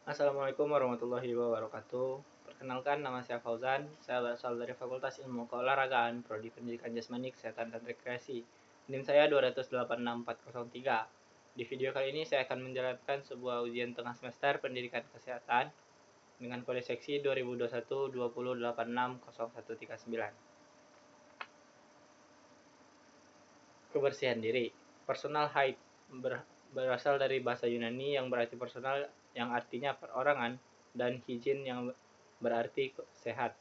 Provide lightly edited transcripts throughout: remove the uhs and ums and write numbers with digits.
Assalamualaikum warahmatullahi wabarakatuh. Perkenalkan, nama saya Fauzan. Saya berasal dari Fakultas Ilmu Keolahragaan, Prodi Pendidikan Jasmani, Kesehatan dan Rekreasi. NIM saya 2866403. Di video kali ini saya akan menjalankan sebuah ujian tengah semester Pendidikan Kesehatan dengan kode seksi 2021-2086-0139. Kebersihan diri. Personal hygiene berasal dari bahasa Yunani yang berarti personal, yang artinya perorangan, dan hygiene yang berarti sehat.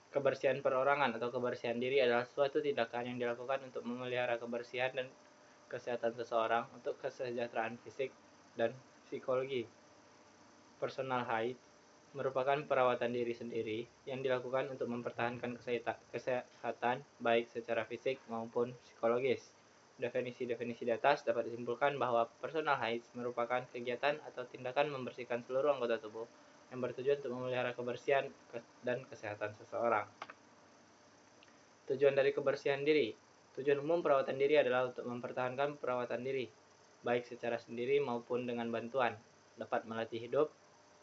Kebersihan perorangan atau kebersihan diri adalah suatu tindakan yang dilakukan untuk memelihara kebersihan dan kesehatan seseorang untuk kesejahteraan fisik dan psikologi. Personal hygiene merupakan perawatan diri sendiri yang dilakukan untuk mempertahankan kesehatan baik secara fisik maupun psikologis. Definisi-definisi di atas dapat disimpulkan bahwa personal hygiene merupakan kegiatan atau tindakan membersihkan seluruh anggota tubuh yang bertujuan untuk memelihara kebersihan dan kesehatan seseorang. Tujuan dari kebersihan diri. Tujuan umum perawatan diri adalah untuk mempertahankan perawatan diri, baik secara sendiri maupun dengan bantuan, dapat melatih hidup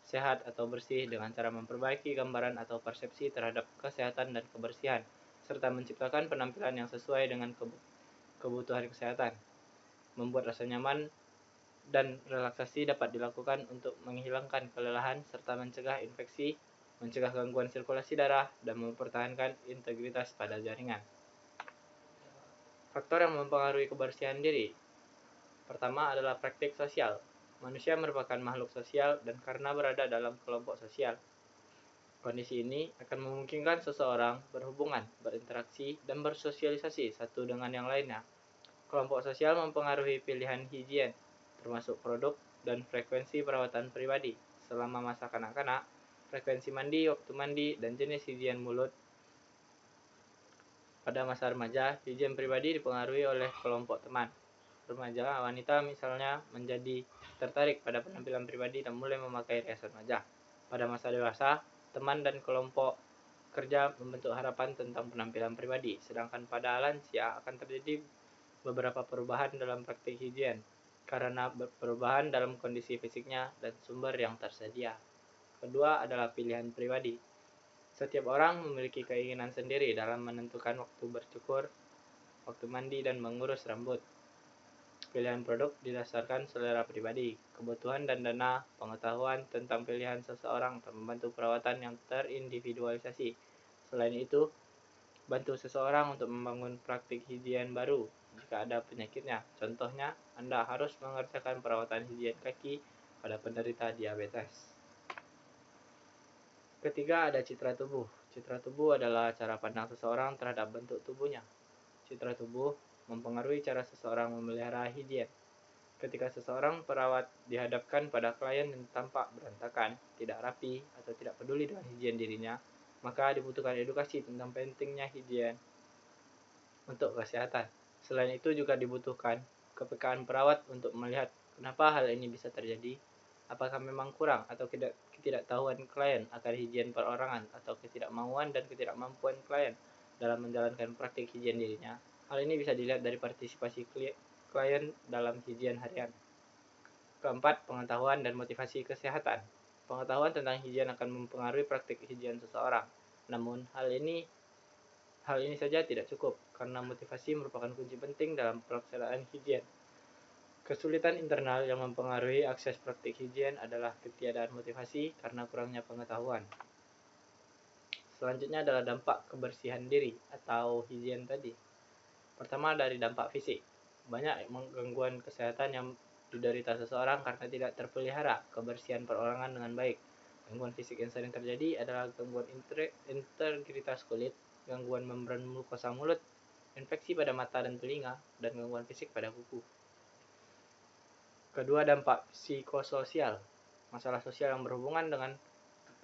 sehat atau bersih dengan cara memperbaiki gambaran atau persepsi terhadap kesehatan dan kebersihan, serta menciptakan penampilan yang sesuai dengan kebutuhan kesehatan. Membuat rasa nyaman dan relaksasi dapat dilakukan untuk menghilangkan kelelahan serta mencegah infeksi, mencegah gangguan sirkulasi darah, dan mempertahankan integritas pada jaringan. Faktor yang mempengaruhi kebersihan diri. Pertama adalah praktik sosial. Manusia merupakan makhluk sosial dan karena berada dalam kelompok sosial, kondisi ini akan memungkinkan seseorang berhubungan, berinteraksi, dan bersosialisasi satu dengan yang lainnya. Kelompok sosial mempengaruhi pilihan higien, termasuk produk dan frekuensi perawatan pribadi. Selama masa kanak-kanak, frekuensi mandi, waktu mandi, dan jenis higien mulut. Pada masa remaja, higien pribadi dipengaruhi oleh kelompok teman. Remaja wanita misalnya menjadi tertarik pada penampilan pribadi dan mulai memakai riasan wajah. Pada masa dewasa, teman dan kelompok kerja membentuk harapan tentang penampilan pribadi, sedangkan pada lansia akan terjadi beberapa perubahan dalam praktik higien karena perubahan dalam kondisi fisiknya dan sumber yang tersedia. Kedua adalah pilihan pribadi. Setiap orang memiliki keinginan sendiri dalam menentukan waktu bercukur, waktu mandi, dan mengurus rambut. Pilihan produk didasarkan selera pribadi, kebutuhan dan dana, pengetahuan tentang pilihan seseorang untuk membantu perawatan yang terindividualisasi. Selain itu, bantu seseorang untuk membangun praktik higien baru jika ada penyakitnya. Contohnya, Anda harus mengerjakan perawatan higien kaki pada penderita diabetes. Ketiga, ada citra tubuh. Citra tubuh adalah cara pandang seseorang terhadap bentuk tubuhnya. Citra tubuh mempengaruhi cara seseorang memelihara higien. Ketika seseorang perawat dihadapkan pada klien yang tampak berantakan, tidak rapi, atau tidak peduli dengan higien dirinya, maka dibutuhkan edukasi tentang pentingnya higien untuk kesehatan. Selain itu juga dibutuhkan kepekaan perawat untuk melihat kenapa hal ini bisa terjadi, apakah memang kurang atau ketidaktahuan klien akan higien perorangan atau ketidakmauan dan ketidakmampuan klien dalam menjalankan praktik higien dirinya. Hal ini bisa dilihat dari partisipasi klien dalam higien harian. Keempat, pengetahuan dan motivasi kesehatan. Pengetahuan tentang higien akan mempengaruhi praktik higien seseorang. Namun, hal ini saja tidak cukup, karena motivasi merupakan kunci penting dalam pelaksanaan higien. Kesulitan internal yang mempengaruhi akses praktik higien adalah ketiadaan motivasi karena kurangnya pengetahuan. Selanjutnya adalah dampak kebersihan diri atau higien tadi. Pertama, dari dampak fisik. Banyak gangguan kesehatan yang diderita seseorang karena tidak terpelihara kebersihan perorangan dengan baik. Gangguan fisik yang sering terjadi adalah gangguan integritas kulit, gangguan membran mukosa mulut, infeksi pada mata dan telinga, dan gangguan fisik pada kuku. Kedua, dampak psikososial. Masalah sosial yang berhubungan dengan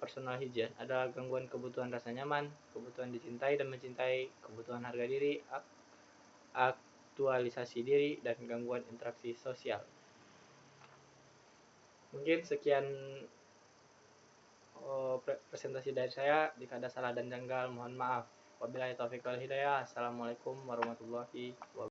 personal hygiene adalah gangguan kebutuhan rasa nyaman, kebutuhan dicintai dan mencintai, kebutuhan harga diri, aktualisasi diri, dan gangguan interaksi sosial. Mungkin sekian presentasi dari saya. Jika ada salah dan janggal, mohon maaf. Wabillahi taufiq wal hidayah. Assalamualaikum warahmatullahi wabarakatuh.